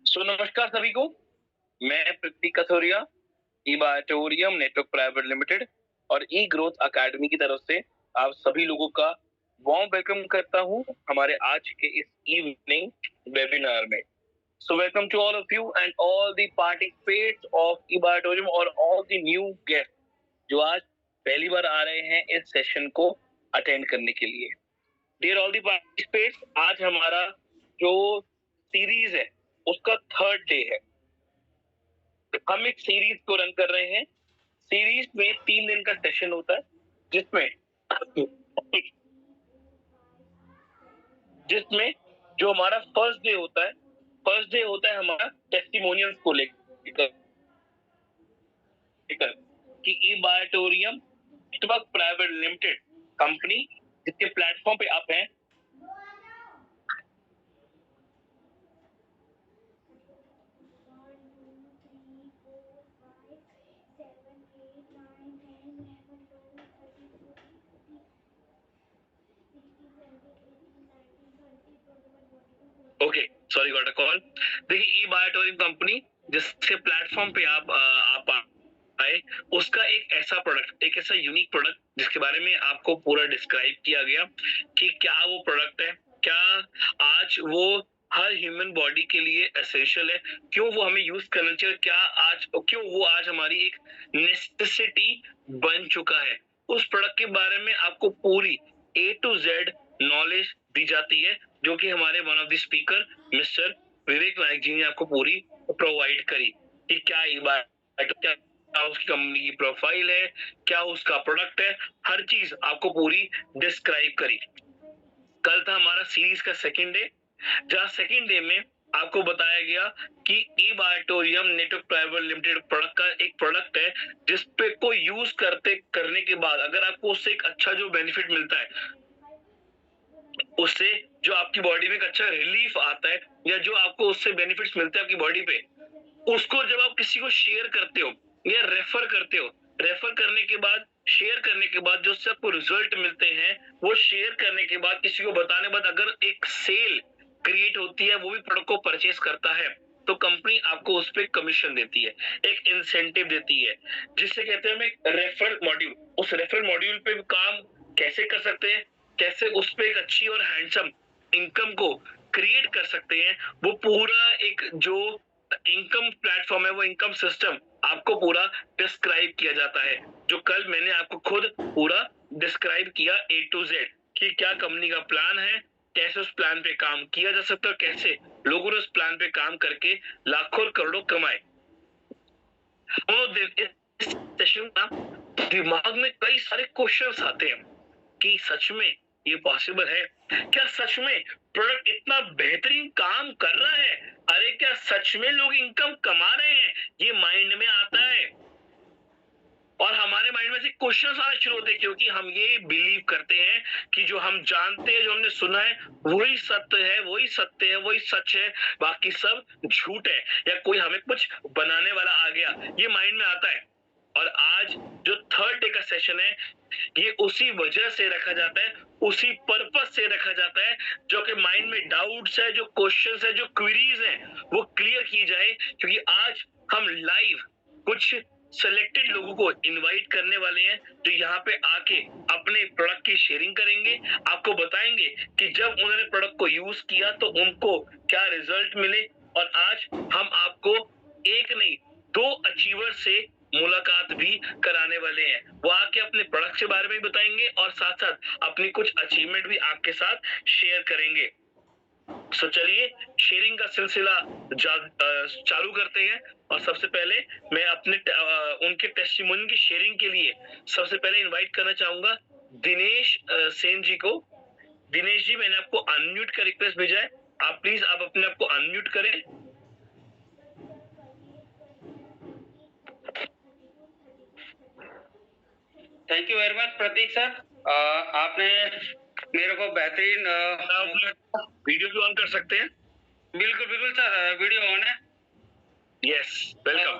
नमस्कार सभी को। मैं प्रतीक कथोरिया, इबाटोरियम नेटवर्क प्राइवेट लिमिटेड और ई ग्रोथ अकेडमी की तरफ से आप सभी लोगों का वार्म वेलकम करता हूं हमारे आज के इस इवनिंग वेबिनार में। So welcome to all of you and all the participants of इबाटोरियम और ऑल द न्यू गेस्ट जो आज पहली बार आ रहे हैं इस सेशन को अटेंड करने के लिए। डियर ऑल द पार्टिसिपेट्स, आज हमारा जो सीरीज है उसका थर्ड डे है। हम एक सीरीज को रन कर रहे हैं। सीरीज में 3 दिन का सेशन होता है जिसमें जिसमें जो हमारा फर्स्ट डे होता है हमारा टेस्टिमोनियल्स को लेकर कि इबाटोरियम नेटवर्क प्राइवेट लिमिटेड कंपनी जिसके प्लेटफॉर्म पे आप हैं, okay sorry got a call. देखिए इबाटोरियम कंपनी जिसके प्लेटफॉर्म पे आप आए, उसका एक ऐसा प्रोडक्ट, एक ऐसा यूनिक प्रोडक्ट जिसके बारे में आपको पूरा डिस्क्राइब किया गया कि क्या वो प्रोडक्ट है, क्या आज वो हर ह्यूमन बॉडी के लिए एसेंशियल है, क्यों वो हमें यूज करना चाहिए, क्यों वो आज हमारी एक नेसेसिटी बन चुका है। उस प्रोडक्ट के बारे में आपको पूरी A to Z नॉलेज दी जाती है जो कि हमारे one of the speaker mister Vivek Nayak ji ने आपको पूरी प्रोवाइड करी कि क्या उसकी कंपनी की प्रोफाइल है, क्या उसका प्रोडक्ट है, हर चीज आपको पूरी डिस्क्राइब करी। कल था हमारा सीरीज का सेकंड डे, जहां सेकंड डे में आपको बताया गया कि इबाटोरियम नेटवर्क प्राइवेट लिमिटेड प्रोडक्ट का एक प्रोडक्ट है जिसपे को यूज करने के बाद अगर आपको उससे एक अच्छा जो बेनिफिट मिलता है, उससे जो आपकी बॉडी में एक अच्छा रिलीफ आता है या जो आपको उससे बेनिफिट्स मिलते हैं आपकी बॉडी पे, उसको जब आप किसी को शेयर करते हो या रेफर करने के बाद, शेयर करने के बाद जो उससे आपको रिजल्ट मिलते हैं, वो शेयर करने के बाद किसी को बताने के बाद अगर एक सेल क्रिएट होती है, वो भी प्रोडक्ट को परचेस करता है, तो कंपनी आपको उस पर कमीशन देती है, एक इंसेंटिव देती है, जिससे कहते हैं हम एक रेफरल मॉड्यूल। उस रेफरल मॉड्यूल पे काम कैसे कर सकते हैं, कैसे उस पर एक अच्छी और हैंडसम इनकम को क्रिएट कर सकते हैं, वो पूरा एक जो इनकम प्लेटफॉर्म है, वो इनकम सिस्टम आपको पूरा डिस्क्राइब किया जाता है, जो कल मैंने आपको खुद पूरा डिस्क्राइब किया A to Z कि क्या कंपनी का प्लान है, कैसे उस प्लान पे काम किया जा सकता है, कैसे लोगों ने उस प्लान पे काम करके लाखों करोड़ों कमाए। इस सेशन का दिमाग में कई सारे क्वेश्चंस आते हैं कि सच में ये पॉसिबल है, क्या सच में प्रोडक्ट इतना बेहतरीन काम कर रहा है, अरे क्या सच में लोग इनकम कमा रहे हैं, ये माइंड में आता है और हमारे माइंड में से क्वेश्चंस आना शुरू होते हैं क्योंकि हम ये बिलीव करते हैं कि जो हम जानते हैं, जो हमने सुना है, वही सत्य है, वही सत्य है, वही सच है, बाकी सब झूठ है या कोई हमें कुछ बनाने वाला आ गया, ये माइंड में आता है। और आज जो थर्ड डे का सेशन है, ये उसी वजह से रखा जाता है, उसी पर्पस से रखा जाता है, जो कि माइंड में डाउट्स है, जो क्वेश्चंस है, जो क्वेरीज है, वो क्लियर की जाए, क्योंकि आज हम लाइव कुछ सेलेक्टेड लोगों को इनवाइट करने वाले हैं जो यहाँ पे आके अपने प्रोडक्ट की शेयरिंग करेंगे, आपको बताएंगे कि जब उन्होंने प्रोडक्ट को यूज किया तो उनको क्या रिजल्ट मिले। और आज हम आपको एक नहीं, 2 अचीवर से मुलाकात भी कराने वाले हैं, वो आके अपने प्रोडक्ट के बारे में भी बताएंगे और साथ साथ अपनी कुछ अचीवमेंट भी आपके साथ शेयर करेंगे। सो चलिए शेयरिंग का सिलसिला चालू करते हैं। और सबसे पहले मैं अपने उनके टेस्टिमोनी की शेयरिंग के लिए सबसे पहले इनवाइट करना चाहूंगा दिनेश सेन जी को। दिनेश जी, मैंने आपको अनम्यूट का रिक्वेस्ट भेजा है, आप प्लीज आप अपने आप को अनम्यूट करें। Thank you very much Prateek sir, आपने मेरे को बेहतरीन वीडियो भी ऑन कर सकते हैं। बिल्कुल बिल्कुल सर, वीडियो ऑन है। Yes, welcome.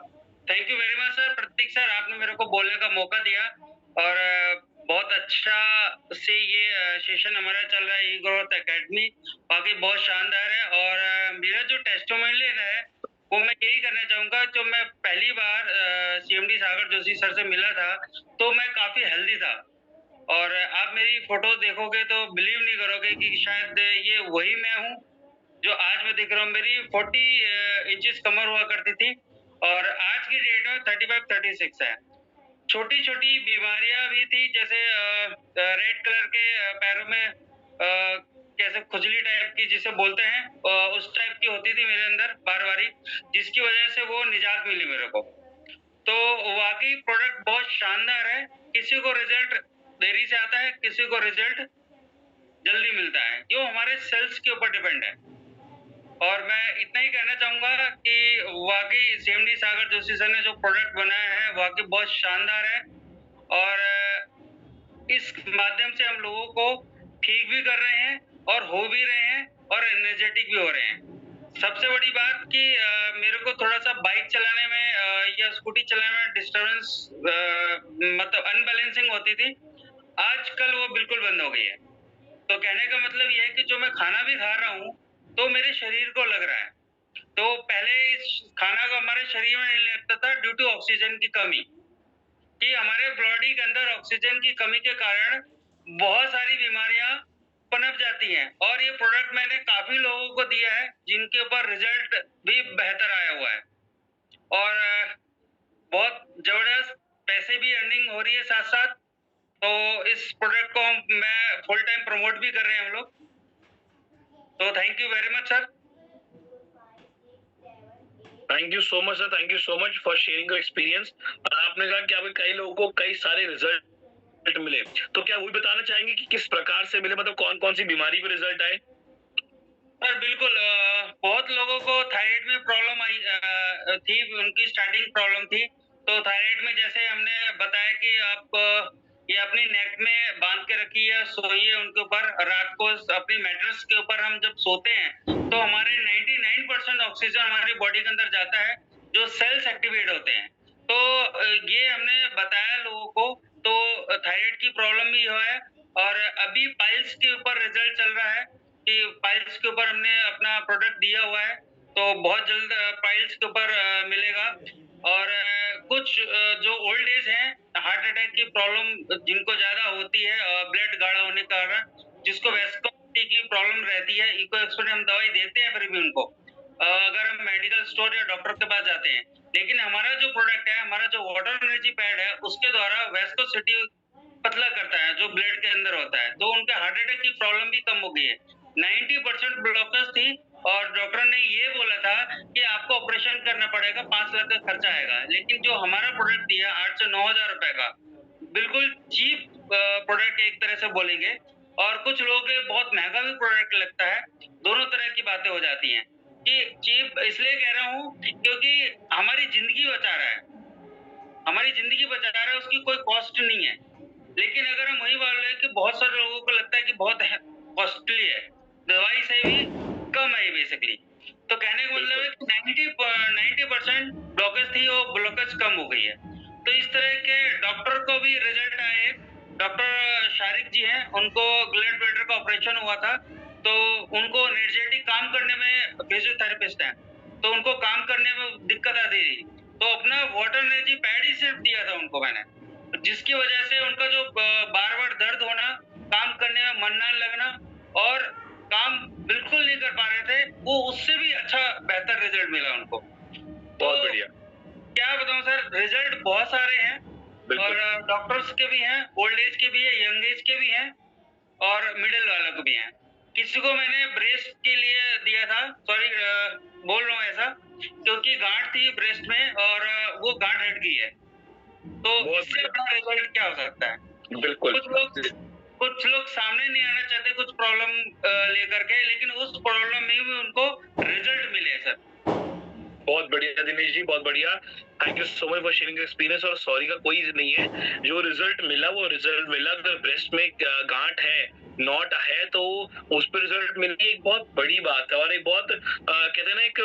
Thank you very much sir Prateek sir, आपने मेरे को बोलने का मौका दिया और बहुत अच्छा से ये सेशन हमारा चल रहा है ई ग्रोथ एकेडमी, बाकी बहुत शानदार है। और मेरा जो टेस्टिमोनियल है वो मैं यही करना चाहूंगा। जो मैं पहली बार सीएमडी सागर जोशी सर से मिला था तो मैं काफी हेल्दी था, और आप मेरी फोटो देखोगे तो बिलीव नहीं करोगे कि शायद ये वही मैं हूँ जो आज मैं दिख रहा हूँ। मेरी 40 इंचेस कमर हुआ करती थी और आज की डेट में 35-36 है। छोटी छोटी बीमारियां भी थी, जैसे रेड कलर के पैरों में कैसे खुजली टाइप की जिसे बोलते हैं, उस टाइप की होती थी मेरे अंदर बार बारी, जिसकी वजह से वो निजात मिली मेरे को। तो वाकई प्रोडक्ट बहुत शानदार है। किसी को रिजल्ट देरी से आता है, किसी को रिजल्ट जल्दी मिलता है, जो हमारे सेल्स के ऊपर डिपेंड है। और मैं इतना ही कहना चाहूंगा कि वाकई सीएमडी सागर जोशी सर ने जो प्रोडक्ट बनाया है वाकई बहुत शानदार है, और इस माध्यम से हम लोगों को ठीक भी कर रहे हैं और हो भी रहे हैं और एनर्जेटिक भी हो रहे हैं। सबसे बड़ी बात कि मेरे को थोड़ा सा बाइक चलाने में या स्कूटी चलाने में डिस्टरबेंस, मतलब अनबैलेंसिंग होती थी, आजकल वो बिल्कुल बंद हो गई है। तो कहने का मतलब ये है कि जो मैं खाना भी खा रहा हूँ तो मेरे शरीर को लग रहा है। तो पहले इस खाना को हमारे शरीर में नहीं लगता था ड्यू टू ऑक्सीजन की कमी, कि हमारे बॉडी के अंदर ऑक्सीजन की कमी के कारण बहुत सारी बीमारियां पनप जाती हैं। और ये प्रोडक्ट मैंने काफी लोगों को दिया है जिनके ऊपर रिजल्ट भी बेहतर आया हुआ है, और बहुत जबरदस्त पैसे भी अर्निंग हो रही है साथ साथ। तो इस प्रोडक्ट को मैं फुल टाइम प्रमोट भी कर रहे हैं हम लोग। तो thank you very much sir. Thank you so much sir, thank you so much for sharing your experience. और आपने कहा कि आपके कई लोगों को कई सारे रिजल्ट मिले, तो क्या वो भी बताना चाहेंगे कि किस प्रकार से मिले, मतलब कौन कौन सी बीमारी पे रिजल्ट आए? सर बिल्कुल, बहुत लोगों को थायराइड में प्रॉब्लम आई थी, उनकी स्टार्टिंग प्रॉब्लम थी। तो थायराइड में जैसे हमने बताया कि आप ये अपनी नेक में बांध के रखिए, सोइए उनके ऊपर, रात को अपनी मैट्रेस के ऊपर हम जब सोते हैं तो हमारे 99% ऑक्सीजन हमारी बॉडी के अंदर जाता है, जो सेल्स एक्टिवेट होते हैं। तो ये हमने बताया लोगों को। तो थायराइड की प्रॉब्लम भी है, और अभी पाइल्स के ऊपर रिजल्ट चल रहा है कि पाइल्स के ऊपर हमने अपना प्रोडक्ट दिया हुआ है, तो बहुत जल्द पाइल्स के ऊपर मिलेगा। और कुछ जो ओल्ड एज हैं, हार्ट अटैक की प्रॉब्लम जिनको ज्यादा होती है, ब्लड गाढ़ा होने के कारण, जिसको वेस्कोसिटी की प्रॉब्लम रहती है, इको एक्सपर्ट हम दवाई देते हैं फिर भी उनको, अगर हम मेडिकल स्टोर या डॉक्टर के पास जाते हैं। लेकिन हमारा जो प्रोडक्ट है, हमारा जो वाटर एनर्जी पैड है, उसके द्वारा वेस्कोसिटी पतला करता है जो ब्लड के अंदर होता है, तो उनके हार्ट अटैक की प्रॉब्लम भी कम हो गई है। 90% ब्लॉकर्स थी, और डॉक्टर ने ये बोला था कि आपको ऑपरेशन करना पड़ेगा, 5 लाख का खर्चा आएगा। लेकिन जो हमारा प्रोडक्ट दिया 8 से 9 हजार रुपए का, बिल्कुल चीप प्रोडक्ट एक तरह से बोलेंगे, और कुछ लोगों के बहुत महंगा भी प्रोडक्ट लगता है। दोनों तरह की बातें हो जाती हैं कि चीप इसलिए कह रहा हूँ क्योंकि हमारी जिंदगी बचा रहा है, हमारी जिंदगी बचा रहा है, उसकी कोई कॉस्ट नहीं है। लेकिन अगर हम वही बोल रहे हैं कि बहुत सारे लोगों को लगता है कि बहुत कॉस्टली है, दवाई से भी कम है बेसिकली। तो कहने का मतलब है कि 90% ब्लॉकेज थी, वो ब्लॉकेज कम हो गई है। तो इस तरह के डॉक्टर को भी रिजल्ट आए। डॉक्टर शारिक जी हैं, उनको ग्लैड ब्लैडर का ऑपरेशन हुआ था, तो उनको एनर्जेटिक काम करने में, फिजियोथेरेपिस्ट हैं, तो उनको काम करने में दिक्कत आती थी। तो अपना वाटर एनर्जी पैड ही सिर्फ दिया था उनको मैंने, जिसकी वजह से उनका जो बार बार दर्द होना, काम करने में मन ना लगना, और काम बिल्कुल नहीं कर पा रहे थे, वो उससे भी अच्छा बेहतर रिजल्ट मिला उनको। बहुत बढ़िया। क्या बताऊं सर, रिजल्ट बहुत सारे हैं, और डॉक्टर्स के भी हैं, ओल्ड एज के भी है, यंग एज के भी हैं, और मिडिल वालों को भी हैं। किसी को मैंने ब्रेस्ट के लिए दिया था, सॉरी बोल रहा हूँ ऐसा, क्योंकि गांठ थी ब्रेस्ट में और वो गांठ हट गई है। तो इससे बड़ा रिजल्ट क्या हो सकता है? बिल्कुल। कुछ लोग सामने नहीं आना चाहते कुछ प्रॉब्लम लेकर के, लेकिन उस प्रॉब्लम में भी उनको रिजल्ट मिले सर। बहुत बढ़िया दिनेश जी, बहुत बढ़िया। Thank you so much for sharing experience. और सॉरी का कोई नहीं है, जो रिजल्ट मिला वो रिजल्ट मिला। अगर ब्रेस्ट में गांठ है, नॉट है, तो उस पर रिजल्ट मिलनी एक बहुत बड़ी बात है, और एक बहुत कहते हैं ना, एक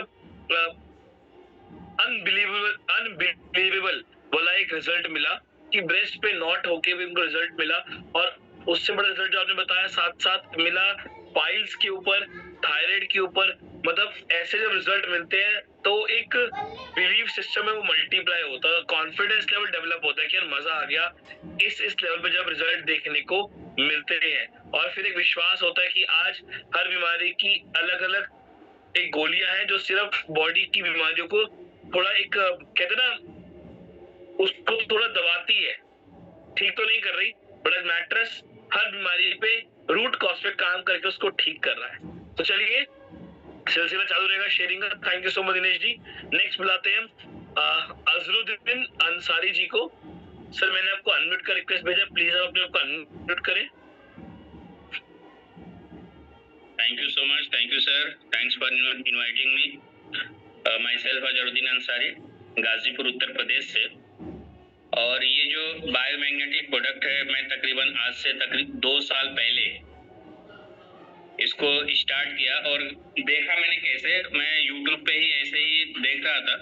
अनबिलीवेबल वाला एक रिजल्ट मिला। कि ब्रेस्ट पे नॉट होके भी उनको रिजल्ट मिला, और उससे बड़ा रिजल्ट जो आपने बताया साथ साथ मिला पाइल्स के ऊपर, थायराइड के ऊपर। मतलब ऐसे जब रिजल्ट मिलते हैं तो एक बिलीफ सिस्टम है वो मल्टीप्लाई होता है, कॉन्फिडेंस लेवल डेवलप होता है कि यार मजा आ गया इस लेवल पे जब रिजल्ट देखने को मिलते हैं। और फिर एक विश्वास होता है कि आज हर बीमारी की अलग अलग एक गोलियां हैं जो सिर्फ बॉडी की बीमारियों को थोड़ा एक कहते ना उसको थोड़ा दबाती है, ठीक तो नहीं कर रही, बट मैट्रेस हर बीमारी पे रूट कॉज पे काम करके उसको ठीक कर रहा है। तो चलिए सिलसिला चालू रहेगा शेयरिंग का। Thank you so much Dinesh ji. Next बुलाते हैं हम अजरुद्दीन अंसारी जी को। सर मैंने आपको अनम्यूट का रिक्वेस्ट भेजा, प्लीज आप अपने आपको अनम्यूट करें। Thank you so much. Thank you, sir. Thanks for inviting me. Myself Azharuddin Ansari, Ghazipur Uttar Pradesh से। और ये जो बायोमैग्नेटिक प्रोडक्ट है, मैं तकरीबन आज से तकरीबन 2 साल पहले इसको स्टार्ट किया और देखा मैंने कैसे, मैं YouTube पे ही ऐसे ही देख रहा था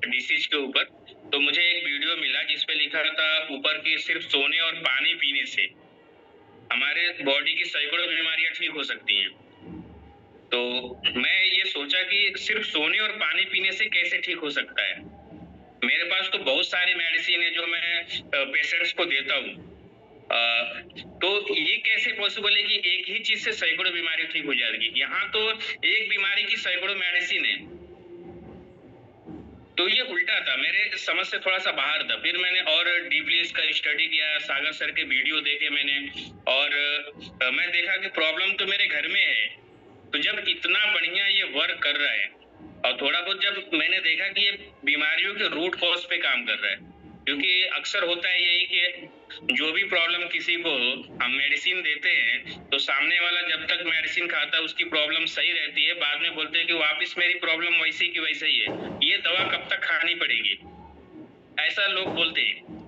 डिसीज के ऊपर, तो मुझे एक वीडियो मिला जिसपे लिखा था ऊपर कि सिर्फ सोने और पानी पीने से हमारे बॉडी की सैकड़ों बीमारियां ठीक हो सकती हैं। तो मैं ये सोचा कि सिर्फ सोने और पानी पीने से कैसे ठीक हो सकता है। मेरे पास तो बहुत सारी मेडिसिन है जो मैं पेशेंट्स को देता हूँ, तो ये कैसे पॉसिबल है कि एक ही चीज से सैकड़ों बीमारी ठीक हो जाएगी। यहाँ तो एक बीमारी की सैकड़ों मेडिसिन है, तो ये उल्टा था, मेरे समझ से थोड़ा सा बाहर था। फिर मैंने और डीपली इसका स्टडी किया, सागर सर के वीडियो देखे मैंने, और मैं देखा कि प्रॉब्लम तो मेरे घर में है। तो जब इतना बढ़िया ये वर्क कर रहा है और थोड़ा बहुत जब मैंने देखा कि ये बीमारियों के रूट कॉज पे काम कर रहा है, क्योंकि अक्सर होता है यही कि जो भी प्रॉब्लम किसी को हो, हम मेडिसिन देते हैं तो सामने वाला जब तक मेडिसिन खाता है उसकी प्रॉब्लम सही रहती है, बाद में बोलते हैं कि वापस मेरी प्रॉब्लम वैसी की वैसे ही है, ये दवा कब तक खानी पड़ेगी, ऐसा लोग बोलते हैं।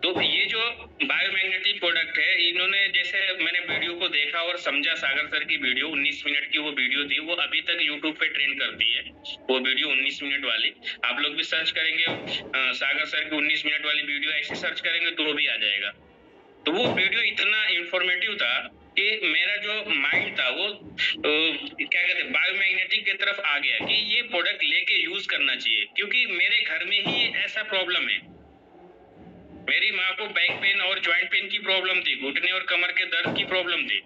तो ये जो बायोमैग्नेटिक प्रोडक्ट है, इन्होंने जैसे मैंने वीडियो को देखा और समझा, सागर सर की वीडियो 19 मिनट की वो वीडियो थी, वो अभी तक यूट्यूब पे ट्रेंड करती है वो वीडियो 19 मिनट वाली। आप लोग भी सर्च करेंगे सागर सर की 19 मिनट वाली वीडियो, ऐसे सर्च करेंगे तो वो भी आ जाएगा। तो वो वीडियो इतना इंफॉर्मेटिव था कि मेरा जो माइंड था वो क्या कहते हैं बायोमैग्नेटिक की तरफ आ गया कि ये प्रोडक्ट लेके यूज करना चाहिए, क्योंकि मेरे घर में ही ऐसा प्रॉब्लम है। मेरी माँ को बैक पेन और जॉइंट पेन की प्रॉब्लम थी, घुटने और कमर के दर्द की प्रॉब्लम थी।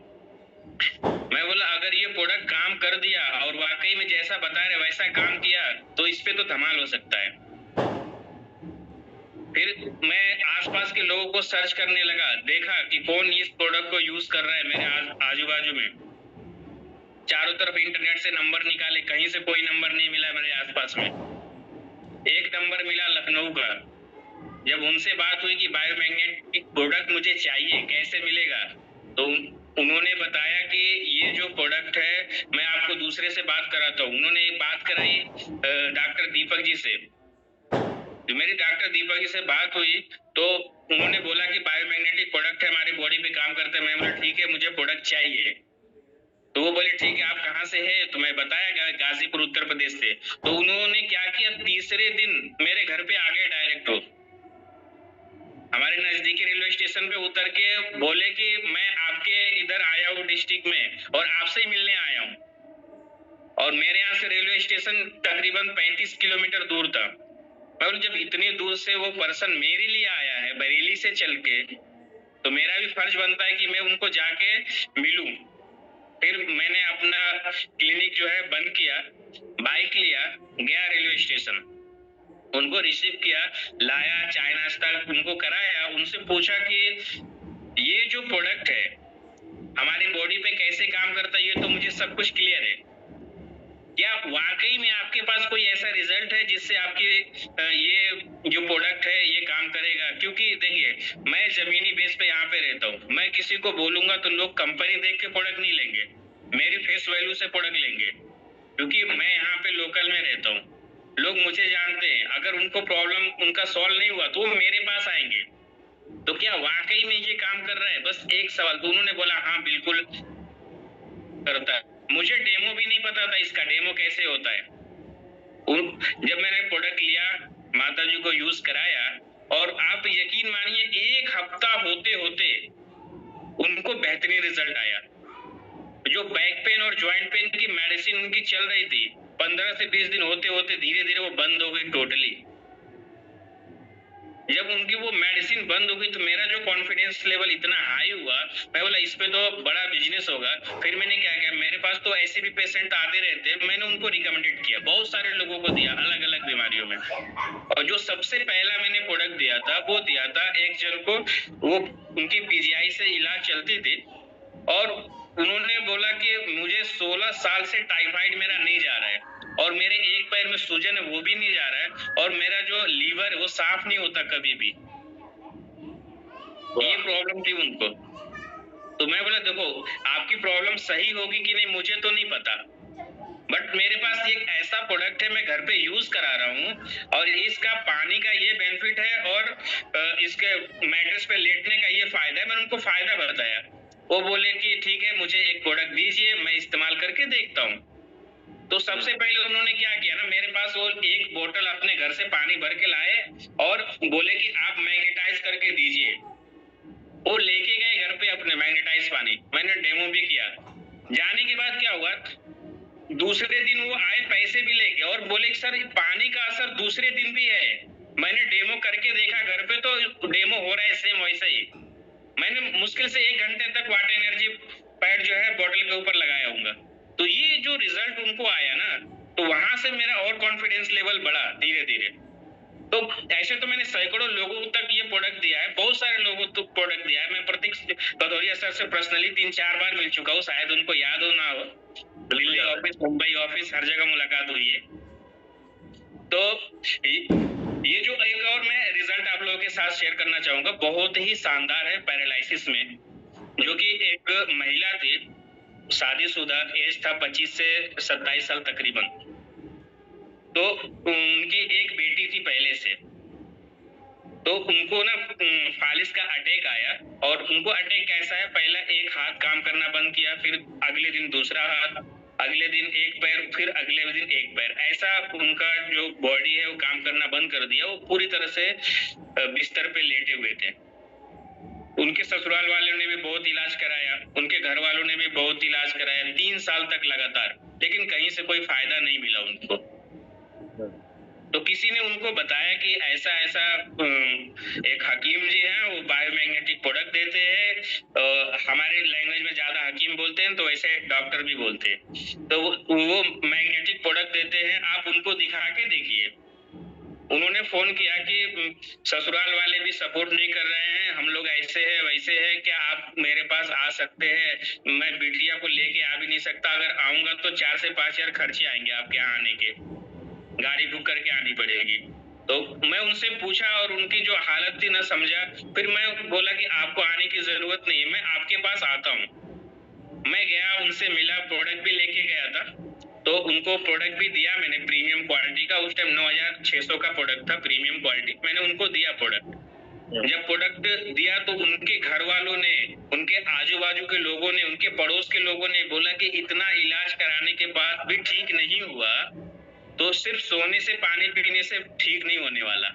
मैं बोला अगर ये प्रोडक्ट काम कर दिया और वाकई में जैसा बता रहे वैसा काम किया तो इस पे तो धमाल हो सकता है। फिर मैं आसपास के लोगों को सर्च करने लगा, देखा कि कौन इस प्रोडक्ट को यूज कर रहा है मेरे आजू बाजू में। चारों तरफ इंटरनेट से नंबर निकाले, कहीं से कोई नंबर नहीं मिला मेरे आसपास में। एक नंबर मिला लखनऊ का। जब उनसे बात हुई कि बायोमैग्नेटिक प्रोडक्ट मुझे चाहिए, कैसे मिलेगा, तो उन्होंने बताया कि ये जो प्रोडक्ट है मैं आपको दूसरे से बात कराता हूँ। उन्होंने एक बात कराई डॉक्टर दीपक जी से। जो मेरी डॉक्टर दीपक जी से बात हुई तो उन्होंने बोला कि बायोमैग्नेटिक प्रोडक्ट है, हमारी बॉडी पे काम करते हैं। मैं बोला ठीक है, मुझे प्रोडक्ट चाहिए। तो वो बोले ठीक है, आप कहाँ से है? तो मैं बताया गाजीपुर उत्तर प्रदेश से। तो उन्होंने क्या किया, तीसरे दिन मेरे घर पे आ गए डायरेक्ट। हो हमारे नजदीकी रेलवे स्टेशन पे उतर के बोले कि मैं आपके इधर आया हूँ डिस्ट्रिक्ट में और आपसे ही मिलने आया हूँ। और मेरे यहाँ से रेलवे स्टेशन तकरीबन 35 किलोमीटर दूर था। और जब इतनी दूर से वो पर्सन मेरे लिए आया है बरेली से चल के, तो मेरा भी फर्ज बनता है कि मैं उनको जाके मिलूं। फिर मैंने अपना क्लिनिक जो है बंद किया, बाइक लिया, गया रेलवे स्टेशन, उनको रिसीव किया, लाया, चाय नाश्ता उनको कराया, उनसे पूछा कि ये जो प्रोडक्ट है हमारी बॉडी पे कैसे काम करता है, ये तो मुझे सब कुछ क्लियर है, क्या वाकई में आपके पास कोई ऐसा रिजल्ट है जिससे आपकी ये जो प्रोडक्ट है ये काम करेगा? क्योंकि देखिए मैं जमीनी बेस पे यहाँ पे रहता हूँ, मैं किसी को बोलूंगा तो लोग कंपनी देख के प्रोडक्ट नहीं लेंगे, मेरी फेस वैल्यू से प्रोडक्ट लेंगे, क्योंकि मैं यहाँ पे लोकल में रहता हूँ, लोग मुझे जानते हैं। अगर उनको प्रॉब्लम उनका सॉल्व नहीं हुआ तो वो मेरे पास आएंगे। तो क्या वाकई में ये काम कर रहा है? बस एक सवाल। तो उन्होंने बोला हाँ बिल्कुल करता है। मुझे डेमो भी नहीं पता था इसका, डेमो कैसे होता है। जब मैंने प्रोडक्ट लिया, माता जी को यूज कराया और आप यकीन मानिए 1 हफ्ता होते होते उनको बेहतरीन रिजल्ट आया। जो बैक पेन और जॉइंट पेन की मेडिसिन उनकी चल रही थी, 15 से 20 दिन होते होते धीरे धीरे वो बंद हो गई टोटली। जब उनकी वो मेडिसिन बंद हो गई तो मेरा जो कॉन्फिडेंस लेवल इतना हाई हुआ, मैं बोला इस पे तो बड़ा बिजनेस होगा। फिर मैंने क्या किया, मेरे पास तो ऐसे भी पेशेंट आते रहते, मैंने उनको रिकमेंडेड किया, बहुत सारे लोगों को दिया अलग अलग बीमारियों में। और जो सबसे पहला मैंने प्रोडक्ट दिया था वो दिया था एक जन को, वो उनकी पीजीआई से इलाज चलती थी और उन्होंने बोला कि मुझे 16 साल से टाइफाइड मेरा नहीं जा रहा है और मेरे एक पैर में सूजन है वो भी नहीं जा रहा है और मेरा जो लीवर है वो साफ नहीं होता कभी भी। ये प्रॉब्लम थी उनको। तो मैं बोला देखो आपकी प्रॉब्लम सही होगी कि नहीं मुझे तो नहीं पता, बट मेरे पास एक ऐसा प्रोडक्ट है मैं घर पे यूज करा रहा हूँ और इसका पानी का ये बेनिफिट है और इसके मैट्रेस पे लेटने का ये फायदा है। मैंने उनको फायदा बताया, वो बोले कि ठीक है मुझे एक प्रोडक्ट दीजिए मैं इस्तेमाल करके देखता हूँ। तो सबसे पहले उन्होंने क्या किया ना, मेरे पास वो एक बोतल अपने घर से पानी भर के लाए और बोले कि आप मैग्नेटाइज करके दीजिए। वो लेके गए घर पे अपने मैग्नेटाइज पानी, मैंने डेमो भी किया। जाने के बाद क्या हुआ, दूसरे दिन वो आए पैसे भी लेके और बोले कि सर पानी का असर दूसरे दिन भी है। मैंने डेमो करके देखा घर पे तो डेमो हो रहा है सेम वैसा ही। मैंने मुश्किल से 1 घंटे तक वाटर एनर्जी पैड जो है बॉटल के ऊपर लगाया हूँगा। तो ये जो रिजल्ट उनको आया ना, तो वहां से मेरा और कॉन्फिडेंस लेवल बढ़ा धीरे धीरे। तो ऐसे तो मैंने सैकड़ों लोगों तक ये प्रोडक्ट दिया है, बहुत सारे लोगों को प्रोडक्ट दिया है। मैं प्रतीक भदौरिया सर से पर्सनली 3-4 बार मिल चुका हूँ, शायद उनको याद हो ना हो। दिल्ली ऑफिस, मुंबई ऑफिस, हर जगह मुलाकात हुई है। तो ये जो एक और मैं रिजल्ट आप लोगों के साथ शेयर करना चाहूंगा, बहुत ही शानदार है पैरालिसिस में। जो कि एक महिला थी, शादीशुदा, एज था 25 से 27 साल तकरीबन। तो उनकी एक बेटी थी पहले से, तो उनको ना फालिस का अटैक आया और उनको अटैक कैसा है, पहला एक हाथ काम करना बंद किया, फिर अगले दिन दूसरा हाथ, अगले दिन एक पैर, फिर अगले दिन एक पैर, ऐसा उनका जो बॉडी है वो काम करना बंद कर दिया। वो पूरी तरह से बिस्तर पे लेटे हुए थे। उनके ससुराल वालों ने भी बहुत इलाज कराया, उनके घर वालों ने भी बहुत इलाज कराया 3 साल तक लगातार, लेकिन कहीं से कोई फायदा नहीं मिला उनको। तो किसी ने उनको बताया कि ऐसा ऐसा एक हकीम जी हैं, वो बायोमैग्नेटिक प्रोडक्ट देते हैं, हमारे लैंग्वेज में ज्यादा हकीम बोलते हैं तो वैसे डॉक्टर भी बोलते हैं। तो वो मैग्नेटिक प्रोडक्ट देते हैं, आप उनको दिखा के देखिए। उन्होंने फोन किया कि ससुराल वाले भी सपोर्ट नहीं कर रहे हैं, हम लोग ऐसे है वैसे है, क्या आप मेरे पास आ सकते हैं? मैं बिटिया को लेके आ भी नहीं सकता, अगर आऊंगा तो 4 से 5 हजार खर्चे आएंगे आपके यहाँ आने के, गाड़ी बुक करके आनी पड़ेगी। तो मैं उनसे पूछा और उनकी जो हालत थी ना समझा, फिर मैं बोला कि आपको आने की जरूरत नहीं है, मैं आपके पास आता हूँ। मैं गया, उनसे मिला, प्रोडक्ट भी लेके गया था। तो उनको प्रोडक्ट भी दिया मैंने प्रीमियम क्वालिटी का, उस टाइम 9600 का प्रोडक्ट था प्रीमियम क्वालिटी, मैंने उनको दिया प्रोडक्ट। जब प्रोडक्ट दिया तो उनके घर वालों ने, उनके आजू बाजू के लोगों ने, उनके पड़ोस के लोगों ने बोला कि इतना इलाज कराने के बाद भी ठीक नहीं हुआ तो सिर्फ सोने से पानी पीने से ठीक नहीं होने वाला।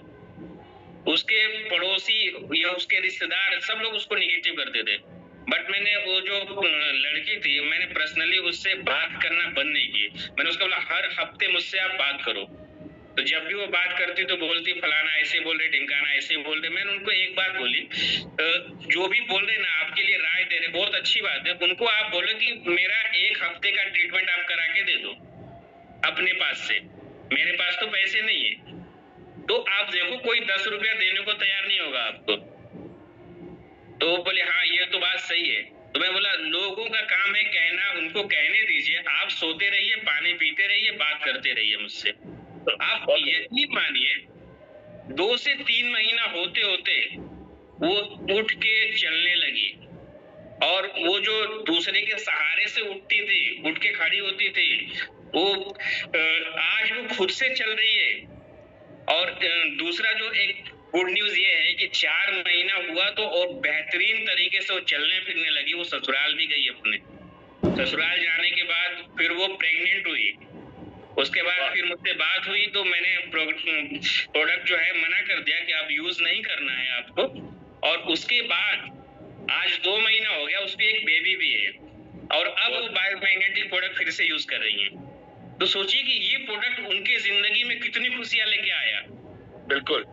उसके पड़ोसी या उसके रिश्तेदार सब लोग उसको निगेटिव करते थे, बट मैंने वो जो लड़की थी, मैंने पर्सनली उससे बात करना बंद नहीं की। मैंने उसको बोला हर हफ्ते मुझसे आप बात करो। तो जब भी वो बात करती तो बोलती फलाना ऐसे बोल रहे, ढिमकाना ऐसे बोल रहे। मैंने उनको एक बात बोली, जो भी बोल रहे ना आपके लिए राय दे रहे, बहुत अच्छी बात है, उनको आप बोलो कि मेरा 1 हफ्ते का ट्रीटमेंट आप करा के दे दो अपने पास से, मेरे पास तो पैसे नहीं है। तो आप देखो कोई 10 रुपया देने को तैयार नहीं होगा आपको। तो वो बोले हाँ ये तो बात सही है। तो मैं बोला लोगों का काम है कहना, उनको कहने दीजिए, आप सोते रहिए, पानी पीते रहिए, बात करते रहिए मुझसे। तो आप यकीन मानिए 2 से 3 महीना होते होते वो उठ के चलने लगी और वो जो दूसरे के सहारे से उठती थी, उठ के खड़ी होती थी, वो आज वो खुद से चल रही है। और दूसरा जो एक गुड न्यूज ये है कि 4 महीना हुआ तो और बेहतरीन तरीके से वो चलने फिरने लगी। वो ससुराल भी गई, अपने ससुराल जाने के बाद फिर वो प्रेग्नेंट हुई उसके बाद फिर मुझसे बात हुई तो मैंने प्रोडक्ट जो है मना कर दिया कि आप यूज नहीं करना है आपको। और उसके बाद आज 2 महीना हो गया, उसकी एक बेबी भी है और अब वो बायोमैग्नेटिक प्रोडक्ट फिर से यूज कर रही हैं। तो सोचिए कि ये प्रोडक्ट उनकी जिंदगी में कितनी खुशियां लेके आया। बिल्कुल।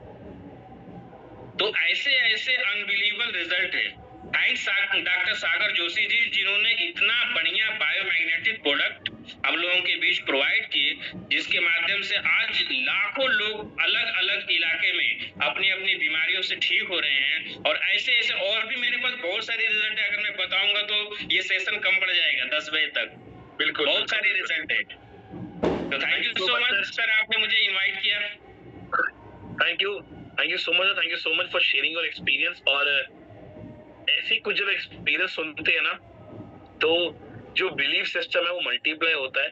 तो ऐसे ऐसे अनबिलीवेबल रिजल्ट है। थैंक्स डॉक्टर सागर जोशी जी, जिन्होंने इतना बढ़िया बायोमैग्नेटिक प्रोडक्ट हम लोगों के बीच प्रोवाइड किए, जिसके माध्यम से आज लाखों लोग अलग अलग इलाके में अपनी अपनी बीमारियों से ठीक हो रहे हैं। और ऐसे ऐसे और भी मेरे पास बहुत सारे रिजल्ट है, अगर मैं बताऊंगा तो ये सेशन कम पड़ जाएगा 10 बजे तक। बिल्कुल, बहुत सारे रिजल्ट है। तो thank you so much sir, आपने मुझे इन्वाइट किया। Thank you so much for sharing your experience. और ऐसी कुछ जब एक्सपीरियंस सुनते हैं ना, तो जो बिलीफ सिस्टम है वो मल्टीप्लाई होता है।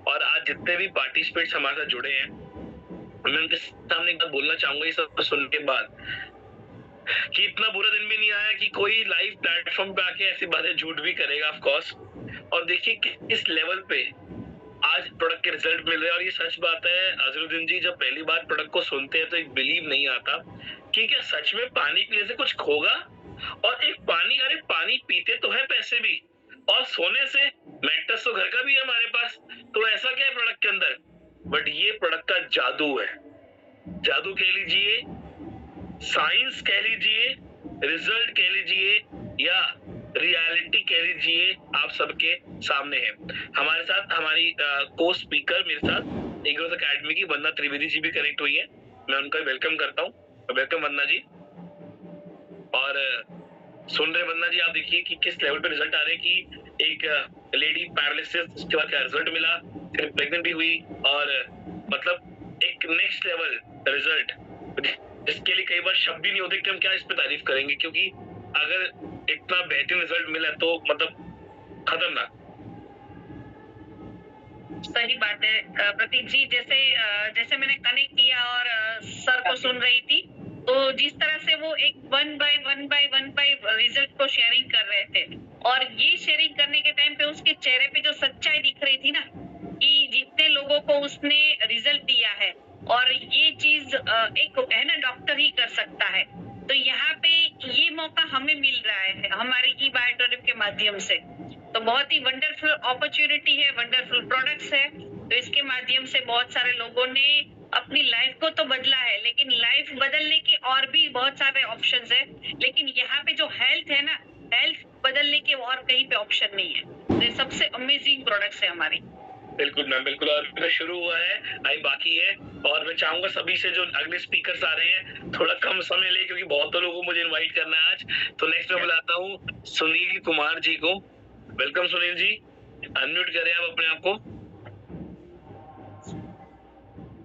और आज जितने भी पार्टिसिपेट्स हमारे साथ जुड़े हैं, मैं उनके सामने एक बात बोलना चाहूंगा ये सब सुनने के बाद, कि इतना बुरा दिन भी नहीं आया कि कोई लाइव प्लेटफॉर्म पे आके ऐसी बातें झूठ भी करेगा, ऑफ कोर्स। और देखिए किस लेवल पे आज प्रोडक्ट के रिजल्ट मिल रहे हैं। और ये सच बात है अजरुद्दीन जी, जब पहली बार प्रोडक्ट को सुनते हैं तो एक बिलीव नहीं आता कि क्या सच में पानी पीने से कुछ होगा। और एक पानी, अरे पानी पीते तो है पैसे भी, और सोने से मैट्रेस तो घर का भी है हमारे पास, तो ऐसा क्या है प्रोडक्ट के अंदर। बट ये प्रोडक्ट का जादू है, जादू कह लीजिए, साइंस कह लीजिए, रिजल्ट कह लीजिए, या रियलिटी कह लीजिए, आप सबके सामने है। हमारे साथ हमारी को स्पीकर मेरे साथ एग्रोस एकेडमी की वंदना त्रिवेदी जी भी कनेक्ट हुई है, मैं उनका वेलकम करता हूँ। वेलकम वंदना जी। और सुन रहे वंदना जी, आप देखिए कि किस लेवल पे रिजल्ट आ रहे हैं कि एक लेडी पैरालिसिस के बाद क्या रिजल्ट मिला, फिर प्रेग्नेंट भी हुई, और मतलब एक नेक्स्ट लेवल रिजल्ट, जिसके लिए कई बार शब्द ही नहीं होते कि हम क्या इस पे तारीफ करेंगे, क्योंकि अगर इतना बेहतरीन रिजल्ट मिला तो मतलब खतरनाक। सही बात है प्रतीक जी, जैसे मैंने कनेक्ट किया और सर को सुन रही थी, तो जिस तरह से वो एक वन बाय वन रिजल्ट को शेयरिंग कर रहे थे, और ये शेयरिंग करने के टाइम पे उसके चेहरे पे जो सच्चाई दिख रही थी ना, कि जितने लोगों को उसने रिजल्ट दिया है, और ये चीज एक है ना डॉक्टर ही कर सकता है। तो यहाँ पे ये मौका हमें मिल रहा है हमारे ई बायोट्रिप के माध्यम से, तो बहुत ही वंडरफुल अपॉर्चुनिटी है, वंडरफुल प्रोडक्ट्स है। तो इसके माध्यम से बहुत सारे लोगों ने अपनी लाइफ को तो बदला है, लेकिन लाइफ बदलने के और भी बहुत सारे ऑप्शंस है। लेकिन यहाँ पे जो हेल्थ है ना, हेल्थ बदलने के और कहीं पे ऑप्शन नहीं है। तो ये सबसे अमेजिंग प्रोडक्ट्स है हमारी। बिल्कुल मैम, बिल्कुल। और शुरू हुआ है, अभी बाकी है, और मैं चाहूंगा सभी से जो अगले स्पीकर्स आ रहे हैं थोड़ा कम समय ले, क्योंकि बहुत लोगों को मुझे इनवाइट करना है आज। तो नेक्स्ट मैं बुलाता हूँ सुनील कुमार जी को। वेलकम सुनील जी, अनम्यूट करें आप अपने आप को।